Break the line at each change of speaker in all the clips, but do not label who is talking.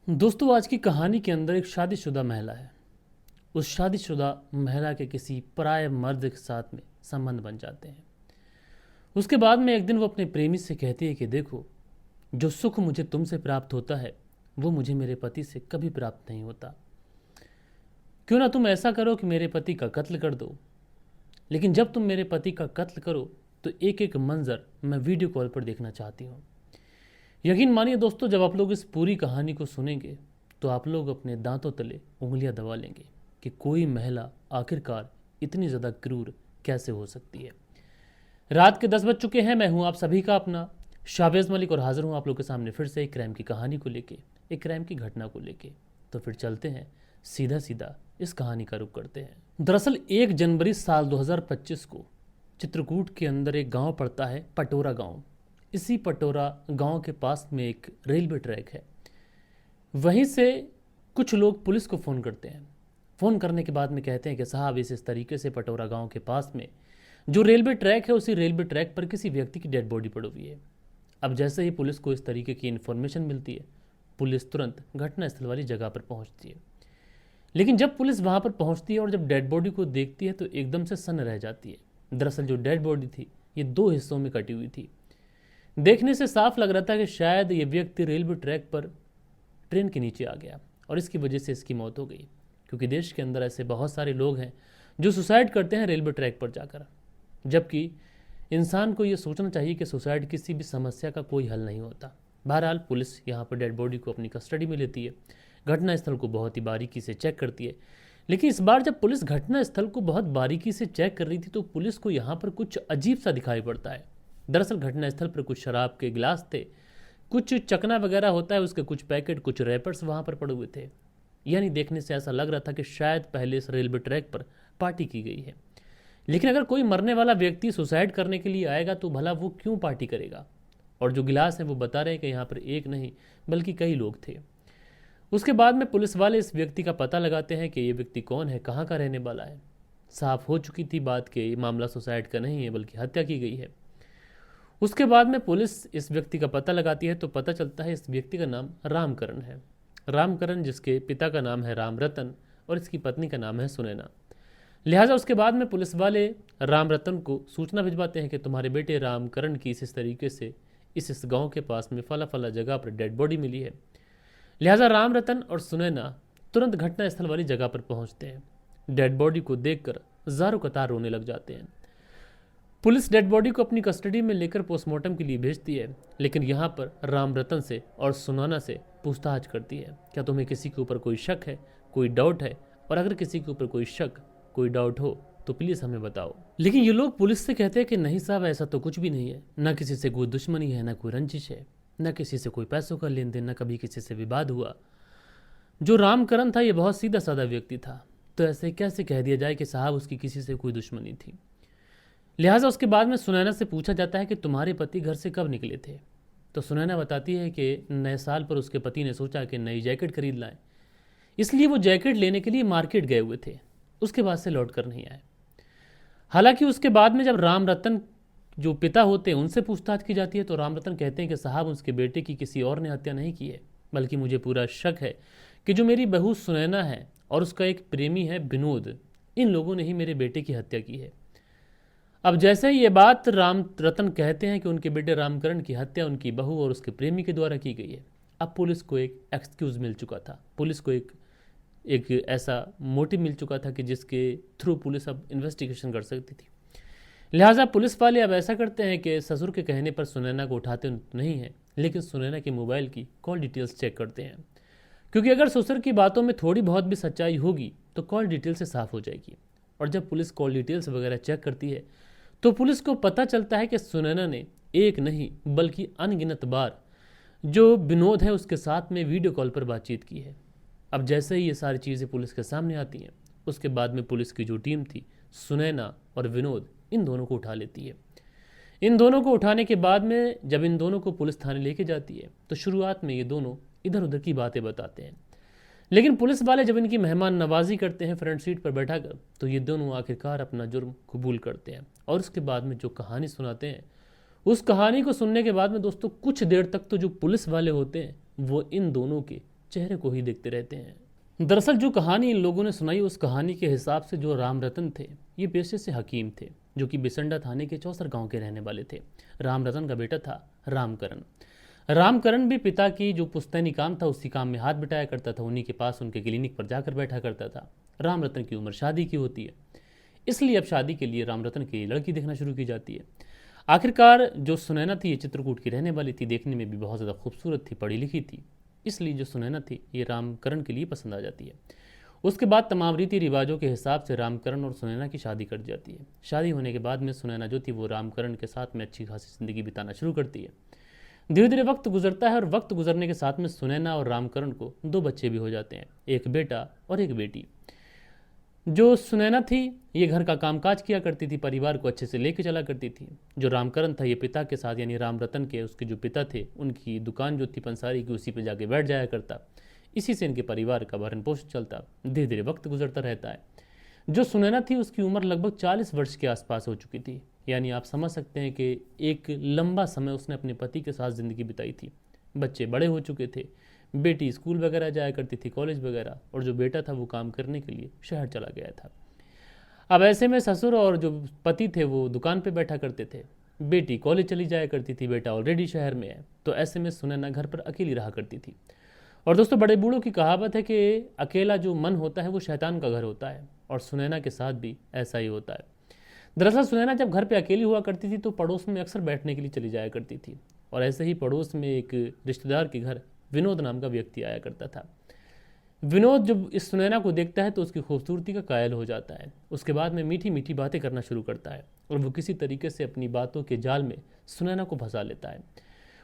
दोस्तों, आज की कहानी के अंदर एक शादीशुदा महिला है। उस शादीशुदा महिला के किसी पराये मर्द के साथ में संबंध बन जाते हैं। उसके बाद में एक दिन वो अपने प्रेमी से कहती है कि देखो, जो सुख मुझे तुमसे प्राप्त होता है वो मुझे मेरे पति से कभी प्राप्त नहीं होता। क्यों ना तुम ऐसा करो कि मेरे पति का कत्ल कर दो। लेकिन जब तुम मेरे पति का कत्ल करो तो एक एक मंजर मैं वीडियो कॉल पर देखना चाहती हूँ। यकीन मानिए दोस्तों, जब आप लोग इस पूरी कहानी को सुनेंगे तो आप लोग अपने दांतों तले उंगलियां दबा लेंगे कि कोई महिला आखिरकार इतनी ज़्यादा क्रूर कैसे हो सकती है। रात के 10 बज चुके हैं। मैं हूं आप सभी का अपना शाहबाज मलिक और हाजिर हूं आप लोग के सामने फिर से एक क्राइम की कहानी को लेके, एक क्राइम की घटना को लेके। तो फिर चलते हैं, सीधा सीधा इस कहानी का रुख करते हैं। दरअसल 1 जनवरी साल 2025 को चित्रकूट के अंदर एक गांव पड़ता है, पटोरा गांव। इसी पटोरा गांव के पास में एक रेलवे ट्रैक है। वहीं से कुछ लोग पुलिस को फ़ोन करते हैं। फ़ोन करने के बाद में कहते हैं कि साहब इस तरीके से पटोरा गांव के पास में जो रेलवे ट्रैक है, उसी रेलवे ट्रैक पर किसी व्यक्ति की डेड बॉडी पड़ी हुई है। अब जैसे ही पुलिस को इस तरीके की इन्फॉर्मेशन मिलती है, पुलिस तुरंत घटनास्थल वाली जगह पर पहुंचती है। लेकिन जब पुलिस वहां पर पहुंचती है और जब डेड बॉडी को देखती है तो एकदम से सन्न रह जाती है। दरअसल जो डेड बॉडी थी ये 2 हिस्सों में कटी हुई थी। देखने से साफ लग रहा था कि शायद ये व्यक्ति रेलवे ट्रैक पर ट्रेन के नीचे आ गया और इसकी वजह से इसकी मौत हो गई। क्योंकि देश के अंदर ऐसे बहुत सारे लोग हैं जो सुसाइड करते हैं रेलवे ट्रैक पर जाकर, जबकि इंसान को ये सोचना चाहिए कि सुसाइड किसी भी समस्या का कोई हल नहीं होता। बहरहाल पुलिस यहाँ पर डेड बॉडी को अपनी कस्टडी में लेती है, घटनास्थल को बहुत ही बारीकी से चेक करती है। लेकिन इस बार जब पुलिस घटनास्थल को बहुत बारीकी से चेक कर रही थी तो पुलिस को यहाँ पर कुछ अजीब सा दिखाई पड़ता है। दरअसल घटनास्थल पर कुछ शराब के गिलास थे, कुछ चकना वगैरह होता है उसके कुछ पैकेट, कुछ रैपर्स वहाँ पर पड़े हुए थे। यानी देखने से ऐसा लग रहा था कि शायद पहले इस रेलवे ट्रैक पर पार्टी की गई है। लेकिन अगर कोई मरने वाला व्यक्ति सुसाइड करने के लिए आएगा तो भला वो क्यों पार्टी करेगा। और जो गिलास है वो बता रहे हैं कि यहाँ पर एक नहीं बल्कि कई लोग थे। उसके बाद में पुलिस वाले इस व्यक्ति का पता लगाते हैं कि ये व्यक्ति कौन है, कहाँ का रहने वाला है। साफ हो चुकी थी बात कि ये मामला सुसाइड का नहीं है बल्कि हत्या की गई है। उसके बाद में पुलिस इस व्यक्ति का पता लगाती है तो पता चलता है इस व्यक्ति का नाम रामकरण है। रामकरण जिसके पिता का नाम है राम रतन और इसकी पत्नी का नाम है सुनैना। लिहाजा उसके बाद में पुलिस वाले राम रतन को सूचना भिजवाते हैं कि तुम्हारे बेटे रामकरण की इस तरीके से इस गांव के पास में फला फला जगह पर डेड बॉडी मिली है। लिहाजा राम रतन और सुनैना तुरंत घटनास्थल वाली जगह पर पहुंचते हैं। डेड बॉडी को देखकर ज़ारों कतार रोने लग जाते हैं। पुलिस डेड बॉडी को अपनी कस्टडी में लेकर पोस्टमार्टम के लिए भेजती है। लेकिन यहाँ पर राम रतन से और सुनैना से पूछताछ करती है, क्या तुम्हें किसी के ऊपर कोई शक है, कोई डाउट है? और अगर किसी के ऊपर कोई शक, कोई डाउट हो तो प्लीज़ हमें बताओ। लेकिन ये लोग पुलिस से कहते हैं कि नहीं साहब, ऐसा तो कुछ भी नहीं है। ना किसी से कोई दुश्मनी है, ना कोई रंजिश है, न किसी से कोई पैसों का लेन देन, न कभी किसी से विवाद हुआ। जो रामकरण था ये बहुत सीधा साधा व्यक्ति था, तो ऐसे कैसे कह दिया जाए कि साहब उसकी किसी से कोई दुश्मनी थी। लिहाजा उसके बाद में सुनैना से पूछा जाता है कि तुम्हारे पति घर से कब निकले थे। तो सुनैना बताती है कि नए साल पर उसके पति ने सोचा कि नई जैकेट खरीद लाएं, इसलिए वो जैकेट लेने के लिए मार्केट गए हुए थे। उसके बाद से लौट कर नहीं आए। हालांकि उसके बाद में जब राम रतन जो पिता होते हैं उनसे पूछताछ की जाती है तो राम रतन कहते हैं कि साहब उसके बेटे की किसी और ने हत्या नहीं की है, बल्कि मुझे पूरा शक है कि जो मेरी बहू सुनैना है और उसका एक प्रेमी है विनोद, इन लोगों ने ही मेरे बेटे की हत्या की है। अब जैसे ही ये बात राम रतन कहते हैं कि उनके बेटे रामकरण की हत्या उनकी बहू और उसके प्रेमी के द्वारा की गई है, अब पुलिस को एक एक्सक्यूज़ मिल चुका था। पुलिस को एक ऐसा मोटिव मिल चुका था कि जिसके थ्रू पुलिस अब इन्वेस्टिगेशन कर सकती थी। लिहाजा पुलिस वाले अब ऐसा करते हैं कि ससुर के कहने पर सुनैना को उठाते नहीं हैं, लेकिन सुनैना के मोबाइल की कॉल डिटेल्स चेक करते हैं। क्योंकि अगर ससुर की बातों में थोड़ी बहुत भी सच्चाई होगी तो कॉल डिटेल से साफ हो जाएगी। और जब पुलिस कॉल डिटेल्स वगैरह चेक करती है तो पुलिस को पता चलता है कि सुनैना ने एक नहीं बल्कि अनगिनत बार जो विनोद है उसके साथ में वीडियो कॉल पर बातचीत की है। अब जैसे ही ये सारी चीज़ें पुलिस के सामने आती हैं, उसके बाद में पुलिस की जो टीम थी, सुनैना और विनोद, इन दोनों को उठा लेती है। इन दोनों को उठाने के बाद में जब इन दोनों को पुलिस थाने लेके जाती है तो शुरुआत में ये दोनों इधर उधर की बातें बताते हैं। लेकिन पुलिस वाले जब इनकी मेहमान नवाजी करते हैं फ्रंट सीट पर बैठाकर, तो ये दोनों आखिरकार अपना जुर्म कबूल करते हैं। और उसके बाद में जो कहानी सुनाते हैं, उस कहानी को सुनने के बाद में दोस्तों कुछ देर तक तो जो पुलिस वाले होते हैं वो इन दोनों के चेहरे को ही देखते रहते हैं। दरअसल जो कहानी इन लोगों ने सुनाई, उस कहानी के हिसाब से जो राम रतन थे, ये पेशे से हकीम थे, जो कि बिसंडा थाने के चौसर गांव के रहने वाले थे। राम रतन का बेटा था रामकरण। रामकरण भी पिता की जो पुश्तैनी काम था उसी काम में हाथ बटाया करता था, उन्हीं के पास उनके क्लिनिक पर जाकर बैठा करता था। राम रतन की उम्र शादी की होती है, इसलिए अब शादी के लिए राम रतन की लड़की देखना शुरू की जाती है। आखिरकार जो सुनैना थी ये चित्रकूट की रहने वाली थी, देखने में भी बहुत ज़्यादा खूबसूरत थी, पढ़ी लिखी थी, इसलिए जो सुनैना थी ये रामकरण के लिए पसंद आ जाती है। उसके बाद तमाम रीति रिवाजों के हिसाब से रामकरण और सुनैना की शादी कर जाती है। शादी होने के बाद में सुनैना जो थी वो रामकरण के साथ में अच्छी खासी ज़िंदगी बिताना शुरू करती है। धीरे धीरे वक्त गुजरता है और वक्त गुजरने के साथ में सुनैना और रामकरण को 2 बच्चे भी हो जाते हैं, एक बेटा और एक बेटी। जो सुनैना थी ये घर का कामकाज किया करती थी, परिवार को अच्छे से लेके चला करती थी। जो रामकरण था ये पिता के साथ यानी राम रतन के उसके जो पिता थे उनकी दुकान जो थी पंसारी की, उसी पे जाके बैठ जाया करता। इसी से इनके परिवार का भरण पोषण चलता। धीरे धीरे वक्त गुजरता रहता है। जो सुनैना थी उसकी उम्र लगभग 40 वर्ष के आसपास हो चुकी थी, यानी आप समझ सकते हैं कि एक लंबा समय उसने अपने पति के साथ ज़िंदगी बिताई थी। बच्चे बड़े हो चुके थे, बेटी स्कूल वगैरह जाया करती थी, कॉलेज वगैरह, और जो बेटा था वो काम करने के लिए शहर चला गया था। अब ऐसे में ससुर और जो पति थे वो दुकान पे बैठा करते थे, बेटी कॉलेज चली जाया करती थी, बेटा ऑलरेडी शहर में है, तो ऐसे में सुनैना घर पर अकेली रहा करती थी। और दोस्तों बड़े बूढ़ों की कहावत है कि अकेला जो मन होता है वो शैतान का घर होता है, और सुनैना के साथ भी ऐसा ही होता है। दरअसल सुनैना जब घर पे अकेली हुआ करती थी तो पड़ोस में अक्सर बैठने के लिए चली जाया करती थी, और ऐसे ही पड़ोस में एक रिश्तेदार के घर विनोद नाम का व्यक्ति आया करता था। विनोद जब इस सुनैना को देखता है तो उसकी खूबसूरती का कायल हो जाता है। उसके बाद में मीठी मीठी बातें करना शुरू करता है और वो किसी तरीके से अपनी बातों के जाल में सुनैना को फंसा लेता है।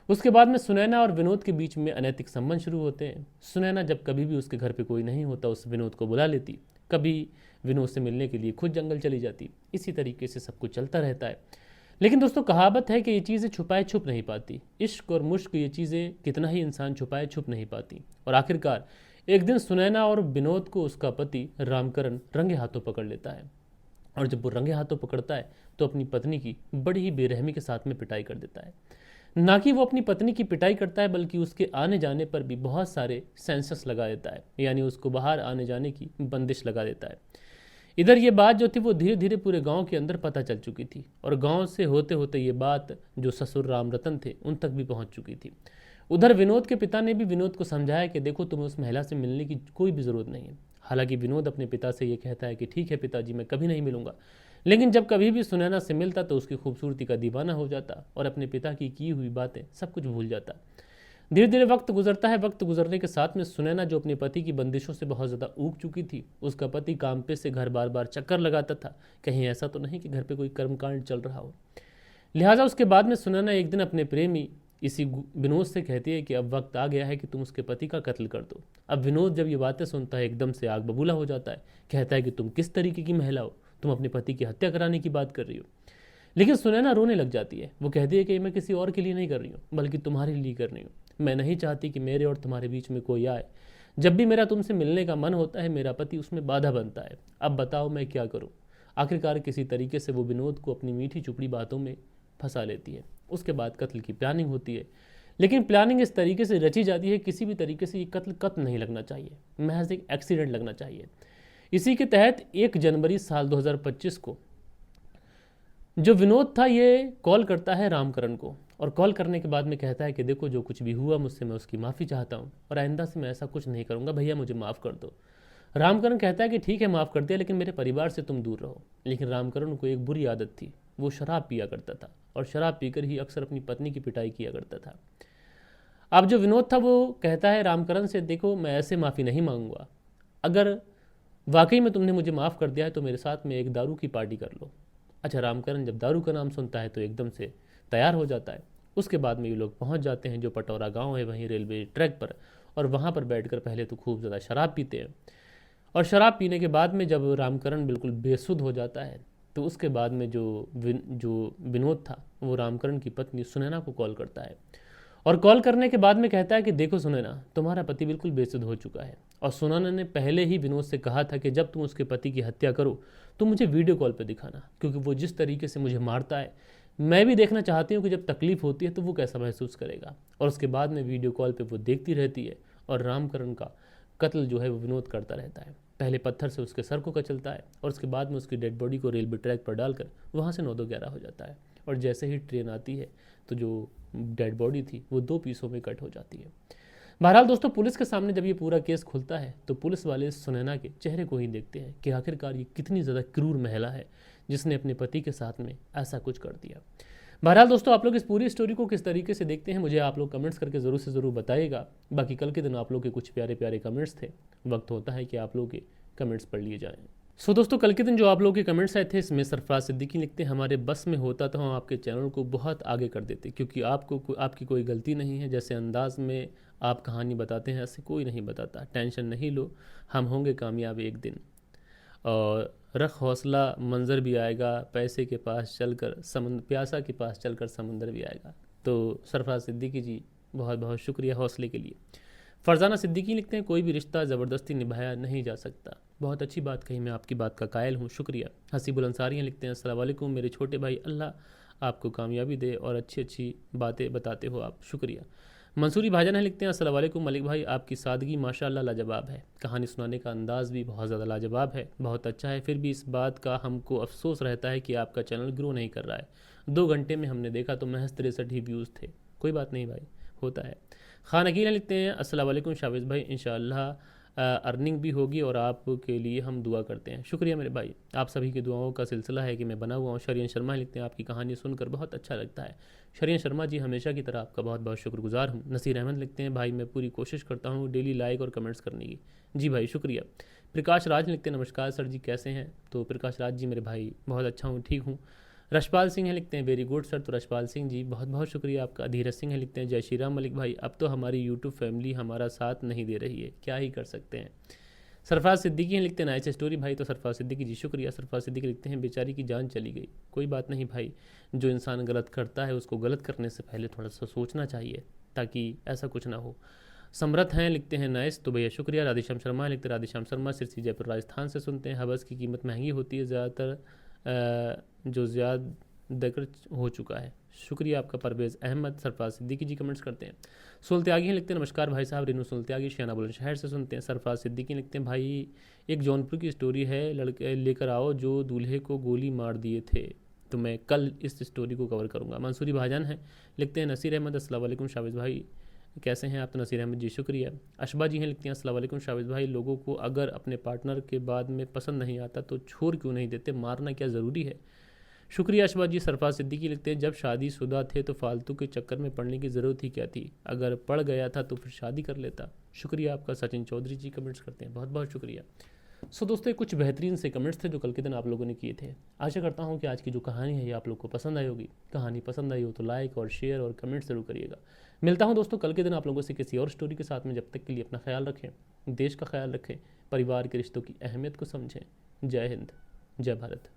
उसके बाद में सुनैना और विनोद के बीच में अनैतिक संबंध शुरू होते हैं। सुनैना जब कभी भी उसके घर पे कोई नहीं होता उस विनोद को बुला लेती, कभी विनोद से मिलने के लिए खुद जंगल चली जाती। इसी तरीके से सब कुछ चलता रहता है। लेकिन दोस्तों कहावत है कि ये चीज़ें छुपाए छुप नहीं पाती। इश्क और मुश्क ये चीज़ें कितना ही इंसान छुपाए छुप नहीं पाती। और आखिरकार एक दिन सुनैना और विनोद को उसका पति रामकरण रंगे हाथों पकड़ लेता है, और जब वो रंगे हाथों पकड़ता है तो अपनी पत्नी की बड़ी ही बेरहमी के साथ में पिटाई कर देता है। ना कि वो अपनी पत्नी की पिटाई करता है, बल्कि उसके आने जाने पर भी बहुत सारे सेंसस लगा देता है, यानी उसको बाहर आने जाने की बंदिश लगा देता है। इधर ये बात जो थी वो धीरे धीरे पूरे गांव के अंदर पता चल चुकी थी, और गांव से होते होते ये बात जो ससुर राम रतन थे उन तक भी पहुंच चुकी थी। उधर विनोद के पिता ने भी विनोद को समझाया कि देखो तुम्हें उस महिला से मिलने की कोई भी ज़रूरत नहीं है। हालांकि विनोद अपने पिता से ये कहता है कि ठीक है पिताजी मैं कभी नहीं मिलूंगा, लेकिन जब कभी भी सुनैना से मिलता तो उसकी खूबसूरती का दीवाना हो जाता और अपने पिता की हुई बातें सब कुछ भूल जाता। धीरे धीरे वक्त गुजरता है। वक्त गुजरने के साथ में सुनैना जो अपने पति की बंदिशों से बहुत ज़्यादा ऊब चुकी थी, उसका पति काम पे से घर बार बार चक्कर लगाता था, कहीं ऐसा तो नहीं कि घर पे कोई कर्मकांड चल रहा हो। लिहाजा उसके बाद में सुनैना एक दिन अपने प्रेमी इसी विनोद से कहती है कि अब वक्त आ गया है कि तुम उसके पति का कत्ल कर दो। अब विनोद जब ये बातें सुनता है एकदम से आग बबूला हो जाता है, कहता है कि तुम किस तरीके की महिला हो, तुम अपने पति की हत्या कराने की बात कर रही हो। लेकिन सुनैना रोने लग जाती है। वो कहती है कि मैं किसी और के लिए नहीं कर रही हूँ, बल्कि तुम्हारे लिए कर रही हूँ। मैं नहीं चाहती कि मेरे और तुम्हारे बीच में कोई आए। जब भी मेरा तुमसे मिलने का मन होता है मेरा पति उसमें बाधा बनता है। अब बताओ मैं क्या करूँ। आखिरकार किसी तरीके से वो विनोद को अपनी मीठी चुपड़ी बातों में फंसा लेती है। उसके बाद कत्ल की प्लानिंग होती है, लेकिन प्लानिंग इस तरीके से रची जाती है किसी भी तरीके से ये कत्ल नहीं लगना चाहिए, महज एक एक्सीडेंट लगना चाहिए। इसी के तहत 1 जनवरी साल 2025 को जो विनोद था ये कॉल करता है रामकरण को, और कॉल करने के बाद में कहता है कि देखो जो कुछ भी हुआ मुझसे मैं उसकी माफ़ी चाहता हूँ, और आइंदा से मैं ऐसा कुछ नहीं करूँगा, भैया मुझे माफ़ कर दो। रामकरण कहता है कि ठीक है माफ़ कर दिया, लेकिन मेरे परिवार से तुम दूर रहो। लेकिन रामकरण को एक बुरी आदत थी, वो शराब पिया करता था, और शराब पीकर ही अक्सर अपनी पत्नी की पिटाई किया करता था। अब जो विनोद था वो कहता है रामकरण से, देखो मैं ऐसे माफ़ी नहीं मांगूंगा, अगर वाकई में तुमने मुझे माफ़ कर दिया है तो मेरे साथ में एक दारू की पार्टी कर लो। अच्छा, रामकरण जब दारू का नाम सुनता है तो एकदम से तैयार हो जाता है। उसके बाद में ये लोग पहुंच जाते हैं जो पटौरा गांव है वहीं रेलवे ट्रैक पर, और वहां पर बैठकर पहले तो खूब ज़्यादा शराब पीते हैं, और शराब पीने के बाद में जब रामकरण बिल्कुल बेसुध हो जाता है तो उसके बाद में जो विनोद था वो रामकरण की पत्नी सुनैना को कॉल करता है, और कॉल करने के बाद में कहता है कि देखो सुनैना, तुम्हारा पति बिल्कुल बेसुध हो चुका है, और सुनैना ने पहले ही विनोद से कहा था कि जब तुम उसके पति की हत्या करो तो मुझे वीडियो कॉल पे दिखाना, क्योंकि वो जिस तरीके से मुझे मारता है मैं भी देखना चाहती हूँ कि जब तकलीफ होती है तो वो कैसा महसूस करेगा। और उसके बाद में वीडियो कॉल पे वो देखती रहती है, और रामकरण का कत्ल जो है वो विनोद करता रहता है। पहले पत्थर से उसके सर को कचलता है और उसके बाद में उसकी डेड बॉडी को रेलवे ट्रैक पर डालकर वहाँ से 9-2-11 हो जाता है। और जैसे ही ट्रेन आती है तो जो डेड बॉडी थी वो 2 पीसों में कट हो जाती है। बहरहाल दोस्तों, पुलिस के सामने जब ये पूरा केस खुलता है तो पुलिस वाले सुनैना के चेहरे को ही देखते हैं कि आखिरकार ये कितनी ज़्यादा क्रूर महिला है जिसने अपने पति के साथ में ऐसा कुछ कर दिया। बहरहाल दोस्तों, आप लोग इस पूरी स्टोरी को किस तरीके से देखते हैं मुझे आप लोग कमेंट्स करके ज़रूर से ज़रूर बताइएगा। बाकी कल के दिन आप लोग के कुछ प्यारे प्यारे कमेंट्स थे, वक्त होता है कि आप लोग के कमेंट्स पढ़ लिए जाएँ। सो दोस्तों, कल के दिन जो आप लोगों के कमेंट्स आए थे इसमें सरफराज सिद्दीकी लिखते हैं, हमारे बस में होता तो हम आपके चैनल को बहुत आगे कर देते, क्योंकि आपकी कोई गलती नहीं है। जैसे अंदाज में आप कहानी बताते हैं ऐसे कोई नहीं बताता। टेंशन नहीं लो, हम होंगे कामयाब एक दिन। और रख हौसला, मंजर भी आएगा, पैसे के पास चलकर समंदर, प्यासा के पास चलकर समंदर भी आएगा। तो सरफराज सिद्दीकी जी बहुत बहुत शुक्रिया हौसले के लिए। फरजाना सिद्दीकी लिखते हैं, कोई भी रिश्ता ज़बरदस्ती निभाया नहीं जा सकता। बहुत अच्छी बात कही, मैं आपकी बात का कायल हूँ, शुक्रिया। हसीबुल अंसारी लिखते हैं, अस्सलाम वालेकुम मेरे छोटे भाई, अल्लाह आपको कामयाबी दे और अच्छी अच्छी बातें बताते हो आप, शुक्रिया। मंसूरी भाईजान लिखते हैं, अस्सलाम वालेकुम मलिक भाई, आपकी सादगी माशाल्लाह लाजवाब है, कहानी सुनाने का अंदाज़ भी बहुत ज़्यादा लाजवाब है, बहुत अच्छा है। फिर भी इस बात का हमको अफसोस रहता है कि आपका चैनल ग्रो नहीं कर रहा है। 2 घंटे में हमने देखा तो महज 63 ही व्यूज़ थे। कोई बात नहीं भाई, होता है। खान अकील लिखते हैं, अस्सलाम वालेकुम शाविज़ भाई, इंशाअल्लाह अर्निंग भी होगी और आपके लिए हम दुआ करते हैं। शुक्रिया मेरे भाई, आप सभी की दुआओं का सिलसिला है कि मैं बना हुआ हूँ। शरियन शर्मा लिखते हैं, आपकी कहानी सुनकर बहुत अच्छा लगता है। शरियन शर्मा जी, हमेशा की तरह आपका बहुत बहुत शुक्रगुजार हूँ। नसीर अहमद लिखते हैं, भाई मैं पूरी कोशिश करता हूँ डेली लाइक और कमेंट्स करने की। जी भाई शुक्रिया। प्रकाश राज लिखते हैं, नमस्कार सर जी, कैसे हैं? तो प्रकाश राज जी मेरे भाई बहुत अच्छा हूँ, ठीक हूँ। रशपाल सिंह है लिखते हैं, वेरी गुड सर। तो रशपाल सिंह जी बहुत बहुत शुक्रिया आपका। धीरज सिंह है लिखते हैं, जय श्री राम मलिक भाई, अब तो हमारी यूट्यूब फैमिली हमारा साथ नहीं दे रही है, क्या ही कर सकते हैं। सरफराज सिद्दीकी हैं लिखते हैं, नाइस स्टोरी भाई। तो सरफराज सिद्दीकी जी शुक्रिया। सरफराज सिद्दीकी लिखते हैं, बेचारी की जान चली गई। कोई बात नहीं भाई, जो इंसान गलत करता है उसको गलत करने से पहले थोड़ा सा सोचना चाहिए ताकि ऐसा कुछ ना हो। समरथ हैं लिखते हैं, नाइस। तो भैया शुक्रिया। राधेश्याम शर्मा लिखते हैं, राधेश्याम शर्मा सिरसी जयपुर राजस्थान से सुनते हैं, हवस की कीमत महंगी होती है, ज़्यादातर जो ज़्यादा देकर हो चुका है। शुक्रिया आपका परवेज़ अहमद। सरफराज सिद्दीकी जी कमेंट्स करते हैं। सुल्त्यागी हैं लिखते हैं, नमस्कार भाई साहब, रेनू सुल्त्यागी शियाना बुलंदशहर से सुनते हैं। सरफराज सिद्दीकी लिखते हैं, भाई एक जौनपुर की स्टोरी है, लड़के लेकर आओ जो दूल्हे को गोली मार दिए थे। तो मैं कल इस स्टोरी को कवर करूँगा। मंसूरी भाईजान हैं लिखते हैं, नसीर अहमद, अस्सलाम वालेकुम शाविज़ भाई, कैसे हैं आप? तो नसीर अहमद जी शुक्रिया। अशबा जी हैं लिखती हैं, अस्सलाम वालेकुम शाविज़ भाई, लोगों को अगर अपने पार्टनर के बाद में पसंद नहीं आता तो छोड़ क्यों नहीं देते, मारना क्या ज़रूरी है? शुक्रिया अशबा जी। सरफराज सिद्दीकी लिखते हैं, जब शादीशुदा थे तो फालतू के चक्कर में पड़ने की ज़रूरत ही क्या थी, अगर पड़ गया था तो फिर शादी कर लेता। शुक्रिया आपका। सचिन चौधरी जी कमेंट्स करते हैं, बहुत बहुत शुक्रिया। सो दोस्तों, कुछ बेहतरीन से कमेंट्स थे जो कल के दिन आप लोगों ने किए थे। आशा करता हूँ कि आज की जो कहानी है ये आप लोग को पसंद आई होगी। कहानी पसंद आई हो तो लाइक और शेयर और कमेंट जरूर करिएगा। मिलता हूँ दोस्तों कल के दिन आप लोगों से किसी और स्टोरी के साथ में। जब तक के लिए अपना ख्याल रखें, देश का ख्याल रखें, परिवार के रिश्तों की अहमियत को समझें। जय हिंद, जय भारत।